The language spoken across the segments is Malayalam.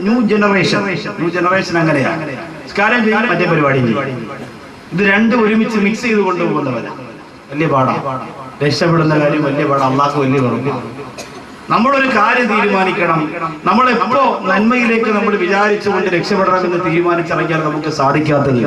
ന്യൂ ജനറേഷൻ അങ്ങനെയാണ്. നിസ്കാരം ചെയ്യാൻ മറ്റേ പരിപാടി. ഇത് രണ്ടും ഒരുമിച്ച് മിക്സ് ചെയ്ത് കൊണ്ടുപോകുന്നവരാ. വലിയ പാടാ. രക്ഷപ്പെടുന്ന കാര്യം വലിയ പാടാ. അള്ളാഹു വലിയ പറഞ്ഞു. നമ്മളൊരു കാര്യം തീരുമാനിക്കണം. നമ്മളെപ്പോ നന്മയിലേക്ക് നമ്മൾ വിചാരിച്ചുകൊണ്ട് രക്ഷപ്പെടണമെന്ന് തീരുമാനിച്ചിറങ്ങിയാൽ നമുക്ക് സാധിക്കാത്തത്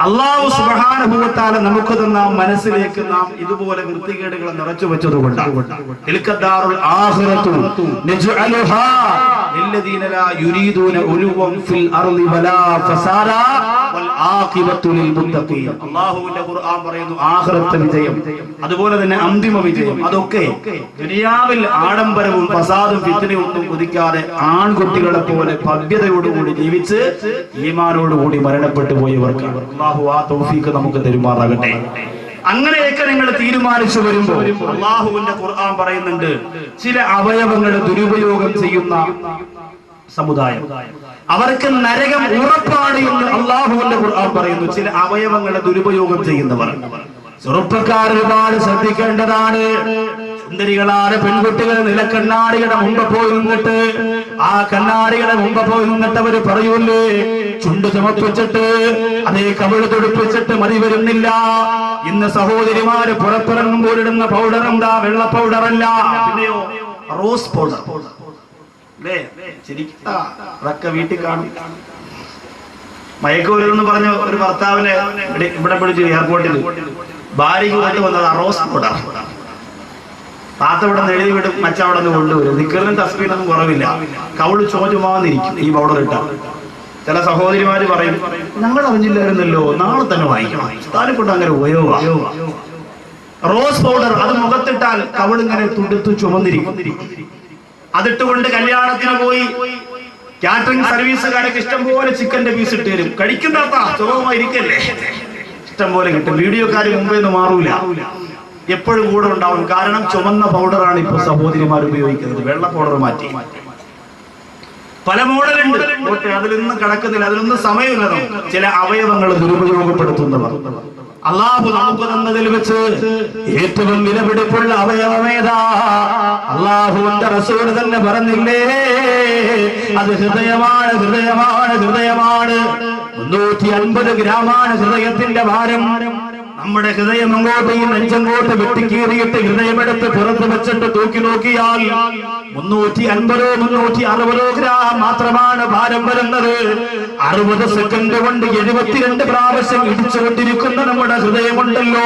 അല്ലാഹു സുബ്ഹാനഹു വ തആല നമുക്ക് തന്ന മനസ്സിലേക്ക് നാം ഇതുപോലെ വൃത്തികേടുകൾ നിറച്ചു വെച്ചതുകൊണ്ടാണ്. തിൽക്കദാറുൽ ആഖിറതു നജ്അലുഹാ ലില്ലദീന ലാ യുരീദൂന ഉലുവൻ ഫിൽ അർളി വലാ ഫസാദ വൽ ആഖിബത്തു ലിൽ മുത്തഖീൻ. അല്ലാഹുവിന്റെ ഖുർആൻ പറയുന്നു ആഖിറത്തെ വിജയം, അതുപോലെ തന്നെ അന്തിമ വിജയം, അതൊക്കെ ദുനിയാവിൽ ആഡംബരവും ഫസാദും ഫിത്നയും ഒന്നും കൊതിക്കാതെ ആൺകുട്ടികളെ പോലെ ഭവ്യതയോടുകൂടി ജീവിച്ച് ഈമാനോടുകൂടി മരണപ്പെട്ടു പോയവർക്ക് അല്ലാഹു ആ തൗഫീഖ് നമുക്ക് തരുമാറാകട്ടെ. അങ്ങനെയൊക്കെ നിങ്ങൾ തീരുമാനിച്ചു വരുമ്പോൾ അല്ലാഹുവിന്റെ ഖുർആൻ പറയുന്നുണ്ട്, ചില അവയവങ്ങളുടെ ദുരുപയോഗം ചെയ്യുന്ന സമുദായം അവർക്ക് നരകം ഉറപ്പാണ് എന്ന് അല്ലാഹുവിന്റെ ഖുർആൻ പറയുന്നു. ചില അവയവങ്ങളുടെ ദുരുപയോഗം ചെയ്യുന്നവർ. ചെറുപ്പക്കാർ ഒരുപാട് ശ്രദ്ധിക്കേണ്ടതാണ്. സുന്ദരികളായ പെൺകുട്ടികൾ നിലക്കണ്ണാടിയുടെ മുമ്പ് പോയി നിന്നിട്ട് ആ കണ്ണാടിയുടെ മുമ്പ് പോയി നിന്നിട്ട് അവര് പറയൂല്ലേ, ചുണ്ട് ചുമപ്പിച്ചിട്ട് അതേ കവിള് തുടിപ്പിച്ചിട്ട് മതി വരുന്നില്ല. ഇന്ന് സഹോദരിമാര് പുറത്തിറങ്ങുമ്പോൾ ഇടുന്ന പൗഡർ എന്താ? വെള്ള പൗഡറല്ല, പിന്നെയോ റോസ് പൗഡർ അല്ലേ? അതൊക്കെ വീട്ടിൽ കാണും. മയക്കുമരുന്ന് പറഞ്ഞ ഒരു ഭർത്താവിനെ ഇവിടെ പിടിച്ചു എയർപോർട്ടിൽ ഭാര്യയ്ക്ക് കൊണ്ട് വന്നത് റോസ് പൗഡർ. താത്ത ഇവിടെ നിന്ന് എഴുതി വിടും, മച്ച അവിടെ നിന്ന് കൊണ്ടുവരും. നിക്കറിനും തസ്ബീനൊന്നും കുറവില്ല. കവിള് ചുമചുമാന്നിരിക്കും ഈ പൗഡർ ഇട്ടാൽ. ചില സഹോദരിമാര് പറയും, ഞങ്ങൾ അറിഞ്ഞില്ലായിരുന്നല്ലോ, നാളെ തന്നെ വാങ്ങിക്കണം. താനെ കൊണ്ട് അങ്ങനെ ഉപയോഗം. റോസ് പൗഡർ അത് മുഖത്തിട്ടാൽ കവിളിങ്ങനെ തുടുത്തു ചുമന്നിരിക്കും. അതിട്ടുകൊണ്ട് കല്യാണത്തിന് പോയി കാറ്ററിംഗ് സർവീസുകാരൊക്കെ ഇഷ്ടം പോലെ ചിക്കന്റെ പീസ് ഇട്ട് തരും. കഴിക്കുന്ന സുഖമായിരിക്കല്ലേ, ഇഷ്ടം പോലെ കിട്ടും. വീഡിയോക്കാർ മുമ്പേ നിന്ന് മാറൂല, എപ്പോഴും കൂടെ ഉണ്ടാവും. കാരണം ചുമന്ന പൗഡറാണ് ഇപ്പൊ സഹോദരിമാർ ഉപയോഗിക്കുന്നത്. വെള്ള പൗഡർ മാറ്റി പല മോഡലുണ്ട്. അതിലൊന്നും കടക്കുന്നില്ല, അതിലൊന്നും സമയമില്ല. ചില അവയവങ്ങൾ ദുരുപയോഗപ്പെടുത്തുന്നവർ. അല്ലാഹു നമുക്ക് തന്നതിൽ വെച്ച് ഏറ്റവും വിലപിടിപ്പുള്ള അവയവമേതാ? അല്ലാഹുവിന്റെ റസൂൽ തന്നെ പറഞ്ഞില്ലേ, അത് ഹൃദയമാണ്, ഹൃദയമാണ്, ഹൃദയമാണ്. 350 ഗ്രാമാണ് ഹൃദയത്തിന്റെ ഭാരം. നമ്മുടെ ഹൃദയം അങ്ങോട്ട് ഈ നെഞ്ചങ്ങോട്ട് വെട്ടിക്കീറിയിട്ട് ഹൃദയമെടുത്ത് പുറത്ത് വെച്ചിട്ട് തൂക്കി നോക്കിയാൽ 350 360 ഗ്രാം മാത്രമാണ് ഭാരം വരുന്നത്. 60 സെക്കൻഡ് കൊണ്ട് 72 പ്രാവശ്യം ഇടിച്ചുകൊണ്ടിരിക്കുന്ന നമ്മുടെ ഹൃദയമുണ്ടല്ലോ,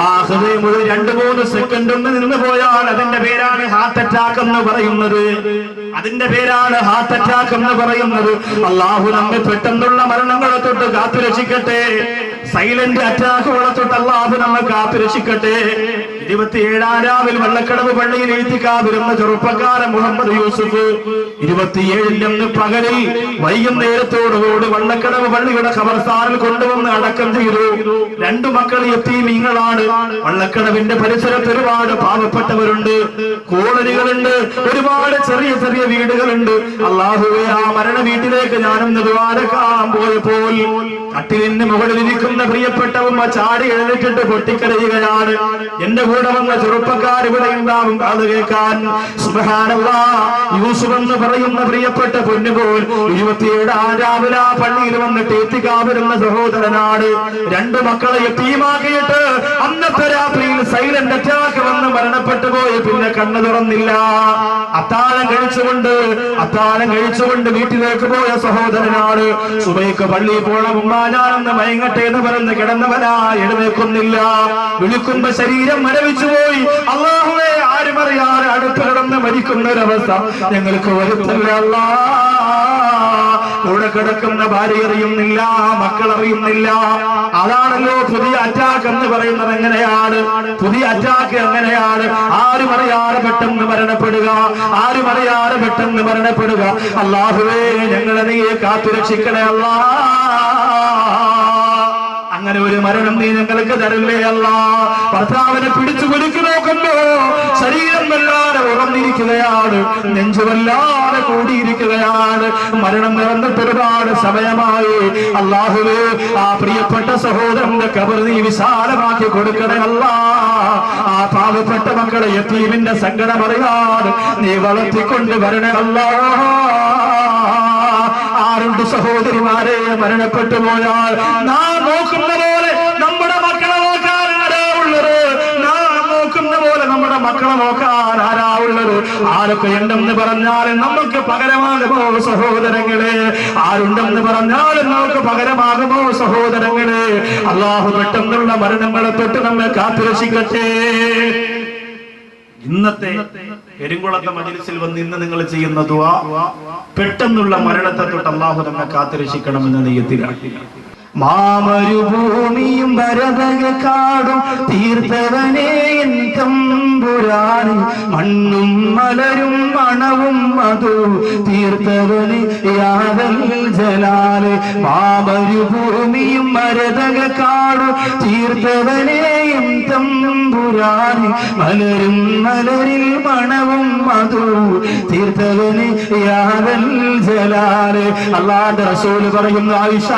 ആ ഹൃദയം ഒരു 2-3 സെക്കൻഡ് ഒന്ന് നിന്ന് പോയാൽ അതിന്റെ പേരാണ് ഹാർട്ട് അറ്റാക്ക് എന്ന് പറയുന്നത്. അതിന്റെ പേരാണ് ഹാർട്ട് അറ്റാക്ക് എന്ന് പറയുന്നത്. അല്ലാഹു നമ്മെ പെട്ടെന്നുള്ള മരണങ്ങളെ തൊട്ട് കാത്തുരക്ഷിക്കട്ടെ. സൈലന്റ് അറ്റാക്കുകളെ തൊട്ട് അല്ലാഹു നമ്മെ കാത്തുരക്ഷിക്കട്ടെ. 27-ാം രാവിൽ വെള്ളക്കടവ് പള്ളിയിൽ എഴുത്തിക്കാതിരുന്ന ചെറുപ്പക്കാരൻ മുഹമ്മദ് യൂസുഫ് 27-ന് പകലിൽ വൈകുന്നേരത്തോടുകൂടി വെള്ളക്കടവ് പള്ളിയുടെ ഖബർസ്ഥാനിൽ കൊണ്ടുവന്ന് അടക്കം ചെയ്തു. 2 മക്കൾ യതീമീങ്ങളാണ്. വെള്ളക്കടവിന്റെ പരിസരത്ത് ഒരുപാട് പാവപ്പെട്ടവരുണ്ട്, കോളനികളുണ്ട്, ഒരുപാട് ചെറിയ ചെറിയ വീടുകളുണ്ട്. അല്ലാഹുവേ, ആ മരണ വീട്ടിലേക്ക് ഞാനൊന്ന് ദ്വാരക്കാൻ പോയപ്പോൾ കട്ടിലിന് മുകളിലിരിക്കുന്ന പ്രിയപ്പെട്ട ഉമ്മ ചാടി എഴുന്നേറ്റിട്ട് പൊട്ടിക്കരയുകയാണ്. എന്റെ കൂടെ വന്ന ചെറുപ്പക്കാർ ഇവിടെ ഉണ്ടാവും അത് കേൾക്കാൻ. സുബ്ഹാനല്ലാഹ്, യൂസുഫ് എന്ന് പറയുന്ന പ്രിയപ്പെട്ട പൊന്നുപോൽ 27-ാം രാവിലെ ആ പള്ളിയിൽ വന്നിട്ട് എത്തിക്കാവുന്ന സഹോദരനാണ്. 2 മക്കളെ യതീമാക്കിയിട്ട് അന്നത്തെ രാത്രിയിൽ സൈലന്റ് അറ്റാക്ക് വന്ന് മരണപ്പെട്ടു പോയി. പിന്നെ കണ്ണു തുറന്നില്ല. അത്താഴം കഴിച്ചുകൊണ്ട് വീട്ടിലേക്ക് പോയ സഹോദരനാണ്. സുബൈക്ക് പള്ളിയിൽ പോകണം, ഉമ്മ ഞാനൊന്ന് മയങ്ങട്ടെ എന്ന് പറഞ്ഞ് കിടന്നവനാ എഴുന്നേൽക്കുന്നില്ല. വിളിക്കുമ്പോ ശരീരം മരവിച്ചു പോയി. അല്ലാഹുവേ, ആരും അറിയാതെ അടുത്ത് കിടന്ന് മരിക്കുന്ന ഒരവസ്ഥ ഞങ്ങൾക്ക് വരുത്തില്ല. കൂടെ കിടക്കുന്ന ഭാര്യ അറിയുന്നില്ല, മക്കൾ അറിയുന്നില്ല. അതാണല്ലോ പുതിയ അറ്റാക്ക് എന്ന് പറയുന്നത്. എങ്ങനെയാണ് പുതിയ അറ്റാക്ക്? എങ്ങനെയാണ്? ആരും അറിയാതെ പെട്ടെന്ന് മരണപ്പെടുക, ആരും അറിയാതെ പെട്ടെന്ന് മരണപ്പെടുക. അല്ലാഹുവേ, ഞങ്ങളെ നീ കാത്തുരക്ഷിക്കണേ അല്ലാ. അങ്ങനെ ഒരു മരണം നീ ഞങ്ങൾക്ക് തരല്ലേ അല്ലാ. ഭർത്താവിനെ പിടിച്ചു കുലുക്കി നോക്കുമ്പോ ശരീരം വല്ലാതെ ഉറന്നിരിക്കുകയാണ്, നെഞ്ചുവല്ലാതെ കൂടിയിരിക്കുകയാണ്. മരണം നിറന്നിട്ട് ഒരുപാട് സമയമായി. അല്ലാഹുവേ, ആ പ്രിയപ്പെട്ട സഹോദരന്റെ ഖബർ നീ വിശാലമാക്കി കൊടുക്കണേ അല്ലാ. ആ പാവപ്പെട്ട മക്കളെ യതീമിന്റെ സങ്കടം അറിയാതെ നീ വളർത്തിക്കൊണ്ട് വരണേ അല്ലാ. കൊണ്ട് സഹോദരിമാരെ മരണപ്പെട്ടു പോയാൽ നാം നോക്കുന്ന പോലെ നമ്മുടെ മക്കളെ നോക്കാൻ ആരാ ഉള്ളത്? നാം നോക്കുന്ന പോലെ നമ്മുടെ മക്കളെ നോക്കാൻ ആരാ ഉള്ളത്? ആരൊക്കെ ഉണ്ടെന്ന് പറഞ്ഞാലും നമുക്ക് പകരമാകുമോ സഹോദരങ്ങളെ? ആരുണ്ടെന്ന് പറഞ്ഞാലും നമുക്ക് പകരമാകുമോ സഹോദരങ്ങളെ? അള്ളാഹു പെട്ടെന്നുള്ള മരണങ്ങളെ തൊട്ട് നമ്മെ കാത്തുരക്ഷിക്കട്ടെ. ഇന്നത്തെ പെരുങ്കുളത്തെ മജ്‌ലിസിൽ വന്ന് ഇന്ന് നിങ്ങൾ ചെയ്യുന്ന ദുആ പെട്ടെന്നുള്ള മരണത്തെ തൊട്ട് അല്ലാഹു നമ്മെ കാത്തുരക്ഷിക്കണമെന്ന നിയ്യത്തിലാണ്. മാമരുഭൂമിയും ഭരതകാടും തീർത്തവനേ എൻ തമ്പുരാന്, മണ്ണും മലരും മണവും മധു തീർത്തവന് യാദൽ ജലാല്. മാമരുഭൂമിയും ഭരതകാടും തീർത്തവനേ എൻ തമ്പുരാന്, മലരും മലരിൽ മണവും മധു തീർത്തവന് യാദൽ ജലാല്. അല്ലാഹുവിന്റെ റസൂൽ പറയുന്നു, ആയിഷ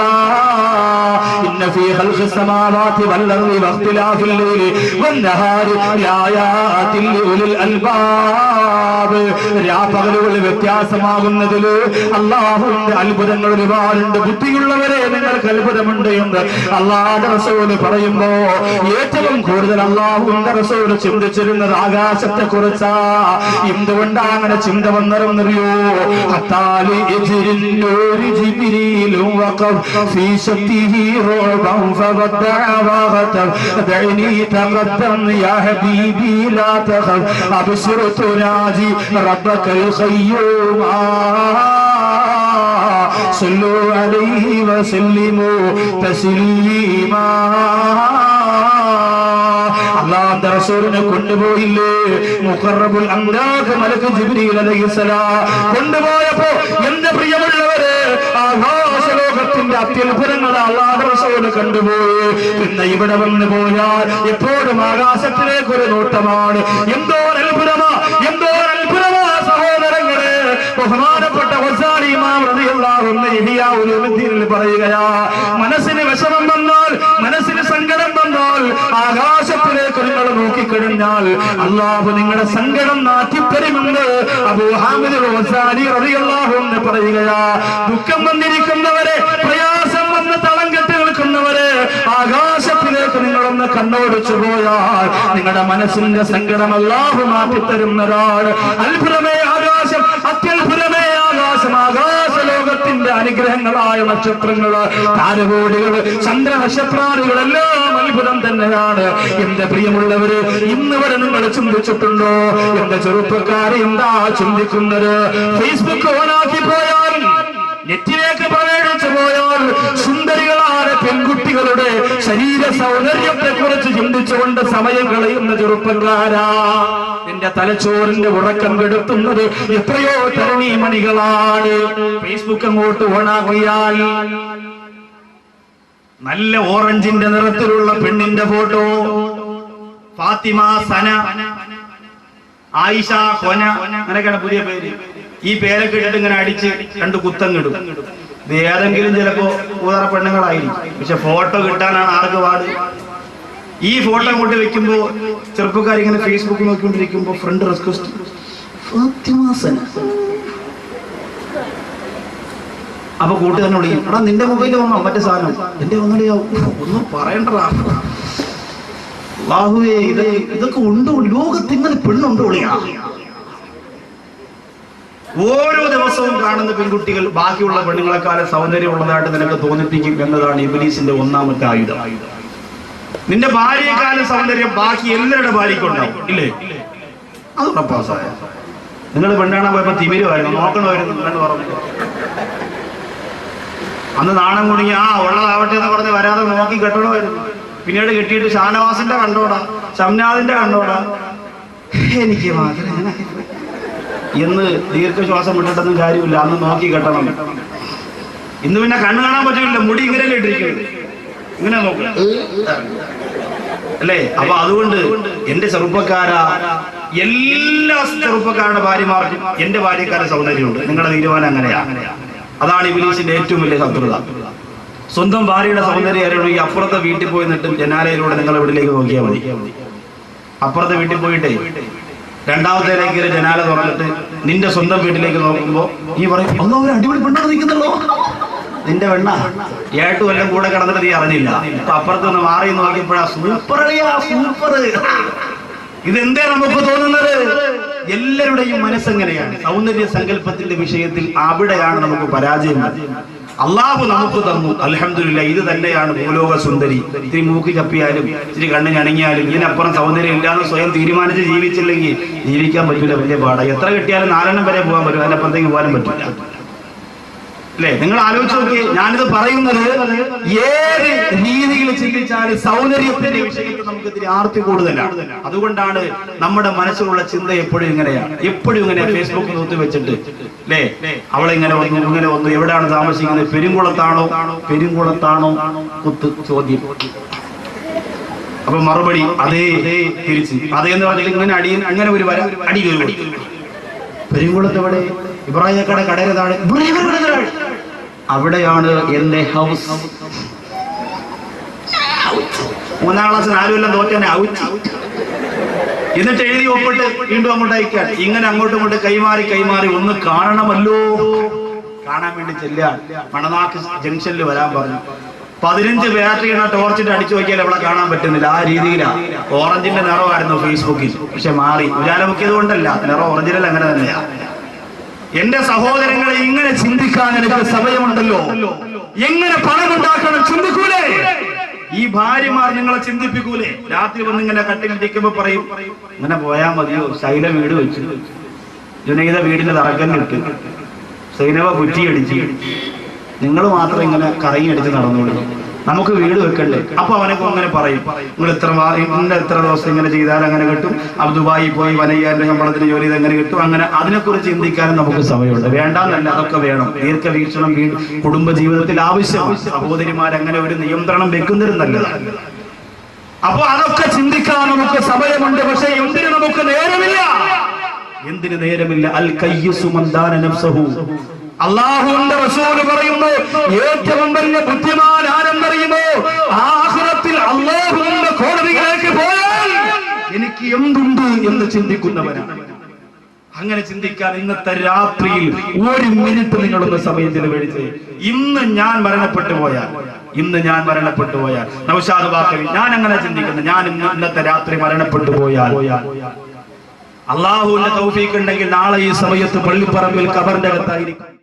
إن في خلق السماوات والأرض واختلاف الليل والنهار لآيات لأولي الألباب. രാപ്പകലുകൾ വ്യത്യാസമാകുന്നതിൽ അല്ലാഹുവിന്റെ അത്ഭുതങ്ങൾ ഒരുപാടുണ്ട്. ബുദ്ധിയുള്ളവരെ നിങ്ങൾക്ക് അത്ഭുതമുണ്ട് എന്ന് അല്ലാഹുവിന്റെ റസൂൽ പറയുമ്പോ ഏറ്റവും കൂടുതൽ അല്ലാഹുവിന്റെ റസൂൽ ചിന്തിച്ചിരുന്നത് ആകാശത്തെ കുറിച്ചാ. എന്തുകൊണ്ടാ അങ്ങനെ ചിന്ത വന്നറിയോ? ഹത്താലി ജിബ്രീലു ജിബ്രീലും വഖഫ് ഫീ شته رعبا فودع وغتب دعني تقدم يا حبيبي لا تخف أبشر تناجي ربك الخيوم صلوا عليه وسلموا تسليما. അല്ലാഹുവിന്റെ റസൂലിനെ കൊണ്ടുപോയില്ലേ മുഖറബുൽ അംലാഖ് മലക്ക് ജിബ്രീൽ അലൈഹിസ്സലാം കൊണ്ടുപോയപ്പോ എന്റെ പ്രിയമുള്ളവരെ ആകാശലോകത്തിന്റെ അത്യത്ഭുതങ്ങൾ അല്ലാഹുവിന്റെ റസൂല് കണ്ടുപോയി. പിന്നെ ഇവിടെ വന്നു പോയാൽ എപ്പോഴും ആകാശത്തിലേക്ക് ഒരു നോട്ടമാണ്. എന്തോ അത്ഭുതമാ, എന്തോ അത്ഭുതമാ സഹോദരങ്ങളെ. ബഹുമാനപ്പെട്ട ഗസാലി ഇമാം റളിയല്ലാഹു അൻഹു ഇഹ്യാ ഉലൂമുദ്ദീനിൽ പറയുകയാ, മനസ്സിന് വിഷമം വന്നാൽ, മനസ്സിന് സങ്കടം വന്നാൽ ആകാശത്തിലേക്ക് നിങ്ങൾ നോക്കിക്കഴിഞ്ഞാൽ അല്ലാഹു നിങ്ങളുടെ സങ്കടം മാറ്റിത്തരുമെന്ന് അബൂ ഹാമിദ് ഗസാലി റളിയല്ലാഹു അൻഹു പറയുകയാ. ദുഃഖം വന്നിരിക്കുന്നവരെ, പ്രയാസം വന്ന് തളം കെട്ടി നിൽക്കുന്നവരെ ആകാശത്തിലേക്ക് നിങ്ങളൊന്ന് കണ്ണോടിച്ചു പോയാൽ നിങ്ങളുടെ മനസ്സിന്റെ സങ്കടം അല്ലാഹു മാറ്റിത്തരുന്നതാണ്. അത്ഭുതമേ ആകാശം, അത്യത്ഭുതമേ ആകാശം. ആകാശലോകത്തിന്റെ അനുഗ്രഹങ്ങളായ നക്ഷത്രങ്ങള്, താരകോടികള്, ചന്ദ്രനക്ഷത്രാദികളെല്ലാം അത്ഭുതം തന്നെയാണ്. എന്റെ പ്രിയമുള്ളവര്, ഇന്ന് വരെ നിങ്ങൾ ചിന്തിച്ചിട്ടുണ്ടോ? എന്റെ ചെറുപ്പക്കാരെ എന്താ ചിന്തിക്കുന്നത്? ഫേസ്ബുക്ക് ഓണാക്കി പോയാൽ, നെറ്റിലേക്ക് പ്രവേശിച്ചു പോയാൽ സുന്ദരികളായ പെൺകുട്ടികളുടെ ശരീര സൗന്ദര്യത്തെ കുറിച്ച് ചിന്തിച്ചുകൊണ്ട് സമയം കളയുന്ന ചെറുപ്പക്കാരാ. എന്റെ തലച്ചോറിന്റെ ഉറക്കം കെടുത്തുന്നത് എത്രയോ തരുണീമണികളാണ്. ഫേസ്ബുക്ക് അങ്ങോട്ട് ഓണാക്കിയാൽ നല്ല ഓറഞ്ചിന്റെ നിറത്തിലുള്ള പെണ്ണിന്റെ ഫോട്ടോ, ഫാത്തിമ, സന, ആയിഷ, ഹൊന, അങ്ങനെയൊക്കെയാണ് പുതിയ പേര്. ഈ പേരൊക്കെ ഇട്ടിട്ട് ഇങ്ങനെ അടിച്ച് രണ്ട് കുത്തങ്ങിടും. ഇത് ഏതെങ്കിലും ചിലപ്പോ കൂതറ പെണ്ണുങ്ങളായിരിക്കും. പക്ഷെ ഫോട്ടോ കിട്ടാനാണ് ആർക്ക് പാട്. ഈ ഫോട്ടോ അങ്ങോട്ട് വെക്കുമ്പോ ചെറുപ്പക്കാരിങ്ങനെ ഫേസ്ബുക്ക് നോക്കിക്കൊണ്ടിരിക്കുമ്പോ ഫ്രണ്ട് റിക്വസ്റ്റ് ഫാത്തിമ സന. അപ്പൊ കൂട്ടുകാരനെ വിളിക്കും, എടാ നിന്റെ മൊബൈലിൽ വന്നോ മറ്റേ സാധനം, എന്റെ ഒന്നുകൂടിയാവും, ഒന്നും പറയണ്ടടാ. അല്ലാഹുവേ, ഇതൊക്കെ ഉണ്ടോ? ലോകത്ത് ഇങ്ങനെ പെണ്ണുണ്ടോ? വിളിയാ ഓരോ ദിവസവും കാണുന്ന പെൺകുട്ടികൾ ബാക്കിയുള്ള പെണ്ണുങ്ങളെക്കാളും സൗന്ദര്യമുള്ളതായിട്ട് നിനക്ക് തോന്നിപ്പിക്കും എന്നതാണ് ഇബ്ലീസിന്റെ ഒന്നാമത്തെ ആയുധം. നിന്റെ ഭാര്യയെക്കാളും സൗന്ദര്യം ബാക്കി എല്ലാവരുടെ ഭാര്യയ്ക്കുണ്ടാവും, ഇല്ലേ? അത് ഉറപ്പാസായ. നിങ്ങൾ പെണ്ണാണാൻ പോയപ്പോ തിമിരുമായിരുന്നു, നോക്കണമായിരുന്നു എന്ന് പറഞ്ഞു. അന്ന് നാണം കുടുങ്ങി ഉള്ളതാവട്ടെ എന്ന് പറഞ്ഞ് വരാതെ നോക്കി കെട്ടണമായിരുന്നു. പിന്നീട് കെട്ടിയിട്ട് ഷാനവാസിന്റെ കണ്ടോടാ, ഷംനാദിന്റെ കണ്ടോടാ, എനിക്ക് മാത്രം എന്ന് ദീർഘശ്വാസം വിട്ടിട്ടൊന്നും കാര്യമില്ല. അന്ന് നോക്കി കെട്ടണം. ഇന്ന് പിന്നെ കണ്ണു കാണാൻ പറ്റില്ല, മുടി ഇങ്ങനെയല്ലേ ഇട്ടിരിക്കുന്നത്, ഇങ്ങനെ നോക്കുക അല്ലേ? അപ്പൊ അതുകൊണ്ട് എന്റെ ചെറുപ്പക്കാരാ, എല്ലാ ചെറുപ്പക്കാരുടെ ഭാര്യമാർക്കും എന്റെ ഭാര്യക്കാരുടെ സൗന്ദര്യമുണ്ട്. നിങ്ങളുടെ തീരുമാനം അങ്ങനെയാ. അതാണ് ഇബ്ലീസിന്റെ ഏറ്റവും വലിയ ശത്രുത. സ്വന്തം ഭാര്യയുടെ സൗന്ദര്യം അറിയണം. ഈ അപ്പുറത്തെ വീട്ടിൽ പോയി നിന്നിട്ട് ജനാലയിലൂടെ നിങ്ങൾ ഇവിടേക്ക് നോക്കിയാൽ മതി. അപ്പുറത്തെ വീട്ടിൽ പോയിട്ടേ രണ്ടാമത്തേലേക്ക് ജനാല തുറന്നിട്ട് നിന്റെ സ്വന്തം വീട്ടിലേക്ക് നോക്കുമ്പോ ഈ പറയും, അല്ലോ ഒരു അടിപൊളി പെണ്ണാണ് നിൽക്കുന്നല്ലോ, നിന്റെ വെണ്ണ 7 കൊല്ലം കൂടെ കിടന്നിട്ട് നീ അറിഞ്ഞില്ല. ഇപ്പൊ അപ്പുറത്ത് നിന്ന് മാറി നോക്കിയപ്പോഴാ സൂപ്പർ സൂപ്പർ. ഇതെന്തേ നമുക്ക് തോന്നുന്നത്? എല്ലാവരുടെയും മനസ്സെങ്ങനെയാണ്? സൗന്ദര്യ സങ്കല്പത്തിന്റെ വിഷയത്തിൽ അവിടെയാണ് നമുക്ക് പരാജയം. അള്ളാഹു നമുക്ക് തന്നു, അൽഹംദുലില്ലാഹ്. ഇത് തന്നെയാണ് ഭൂലോക സുന്ദരി. ഇത്തിരി മൂക്ക് ചപ്പിയാലും ഇത്തിരി കണ്ണ് ഞണങ്ങിയാലും ഇതിനപ്പുറം സൗന്ദര്യം ഇല്ലാന്ന് സ്വയം തീരുമാനിച്ച് ജീവിച്ചില്ലെങ്കിൽ ജീവിക്കാൻ പറ്റില്ല. വലിയ പാടാ. എത്ര കിട്ടിയാലും 4 വരെ പോകാൻ പറ്റും, അതിനപ്പുറത്തേക്ക് പോകാനും പറ്റില്ല. അല്ലേ? നിങ്ങൾ ആലോചിച്ച് നോക്കി. ഞാനിത് പറയുന്നത് ഏത് രീതിയിൽ ചിന്തിച്ചാലും സൗന്ദര്യത്തിന്റെ വിഷയത്തിൽ നമുക്ക് ഇത്തിരി ആർത്തി കൂടുതലാണ്. അതുകൊണ്ടാണ് നമ്മുടെ മനസ്സിലുള്ള ചിന്ത എപ്പോഴും ഇങ്ങനെയാണ്. എപ്പോഴും ഇങ്ങനെ ഫേസ്ബുക്ക് നോക്കി വെച്ചിട്ട് അല്ലേ, അവളെ ഇങ്ങനെ വന്നു എവിടെയാണ് താമസിക്കുന്നത്, പെരുങ്കുളത്താണോ കുത്ത് ചോദ്യം. അപ്പൊ മറുപടി അതേ തിരിച്ച് അതേന്ന് പറഞ്ഞാൽ ഇങ്ങനെ അങ്ങനെ ഒരു വര അടി കയറി. പെരുങ്കുളത്ത് എവിടെ? ഇബ്രാഹിംകട കടയുടെ താഴെ. അവിടെയാണ് എന്റെ ഹൗസ്. 3ാം ക്ലാസ് 4 കൊല്ലം തോറ്റനെ ഔച്ച്. എന്നിട്ട് എഴുതി ഒപ്പിട്ട് വീണ്ടും അങ്ങോട്ട് അയക്കാൻ. ഇങ്ങനെ അങ്ങോട്ടും കൈമാറി ഒന്ന് കാണണമല്ലോ. കാണാൻ വേണ്ടി ചെല്ലാൻ മണനാക്ക് ജംഗ്ഷനിൽ വരാൻ പറഞ്ഞു. 15 ബാറ്ററിയുടെ ടോർച്ചിട്ട് അടിച്ചു നോക്കിയാൽ അവിടെ കാണാൻ പറ്റുന്നില്ല. ആ രീതിയിലാണ്. ഓറഞ്ചിന്റെ നിറമായിരുന്നു ഫേസ്ബുക്കിൽ, പക്ഷെ മാറി. ഉജാലമുക്കിയത് കൊണ്ടല്ല, നിറം ഒറിജിനൽ അങ്ങനെ തന്നെയാ. എന്റെ സഹോദരങ്ങളെ, ഇങ്ങനെ ചിന്തിക്കാൻ എനിക്ക് സമയമുണ്ടല്ലോ. എങ്ങനെ പണമുണ്ടാക്കണം ചിന്തിക്കൂലേ? ഈ ഭാര്യമാർ നിങ്ങളെ ചിന്തിപ്പിക്കൂലേ? രാത്രി വന്ന് ഇങ്ങനെ കട്ടിലിരിക്കുമ്പോ പറയും, ഇങ്ങനെ പോയാൽ മതിയോ, ശൈല വീട് വെച്ചു, ജുനൈദ വീടിന്റെ തറക്കല്ലിട്ട്, സൈനവ കുറ്റിയടിച്ച്, നിങ്ങൾ മാത്രം ഇങ്ങനെ കറങ്ങി അടിച്ച് നടന്നോളൂ, നമുക്ക് വീട് വെക്കണ്ടേ? അപ്പൊ അവനൊക്കെ അങ്ങനെ പറയും, നിങ്ങൾ എത്ര ദിവസം ഇങ്ങനെ ചെയ്താൽ അങ്ങനെ കിട്ടും, അത് ദുബായി പോയി വനയ്യാന്റെ ശമ്പളത്തിന് ജോലി ചെയ്ത് എങ്ങനെ കിട്ടും, അങ്ങനെ അതിനെക്കുറിച്ച് ചിന്തിക്കാനും നമുക്ക് സമയമുണ്ട്. വേണ്ടാന്നല്ല, അതൊക്കെ വേണം. ദീർഘവീക്ഷണം കുടുംബ ജീവിതത്തിൽ ആവശ്യമാണ്. സഹോദരിമാരങ്ങനെ ഒരു നിയന്ത്രണം വെക്കുന്നതിന് നല്ലതാണ്. അപ്പൊ അതൊക്കെ ചിന്തിക്കാൻ നമുക്ക് സമയമുണ്ട്. പക്ഷെ എന്തിന് നമുക്ക് നേരമില്ല? അൽ കയ്യിസു മൻ ദാന നഫ്സഹു. അല്ലാഹുവിന്റെ റസൂൽ പറയുന്നു, ഏറ്റവും വലിയ ബുദ്ധിമാൻ ആരെന്നറിയുമോ? ആഖിറത്തിൽ അല്ലാഹുവിന്റെ കോടതിയിലേക്ക് പോയാൽ എനിക്ക് എന്തുണ്ട് എന്ന് ചിന്തിക്കുന്നവനാണ്. അങ്ങനെ ചിന്തിക്കാൻ ഇന്നത്തെ രാത്രിയിൽ 1 മിനിറ്റ് നിങ്ങളൊന്ന് സമയം ചെലവഴിച്ച്, ഇന്ന് ഞാൻ മരണപ്പെട്ടു പോയാൽ നൗഷാദ് ബാക്കവി, ഞാൻ അങ്ങനെ ചിന്തിക്കുന്നു, ഞാൻ ഇന്നത്തെ രാത്രി മരണപ്പെട്ടു പോയാൽ, അള്ളാഹുവിന്റെ തൗഫീഖ് ഉണ്ടെങ്കിൽ നാളെ ഈ സമയത്ത് പള്ളിപ്പറമ്പിൽ ഖബറിന്റെ അകത്തായിരിക്കും.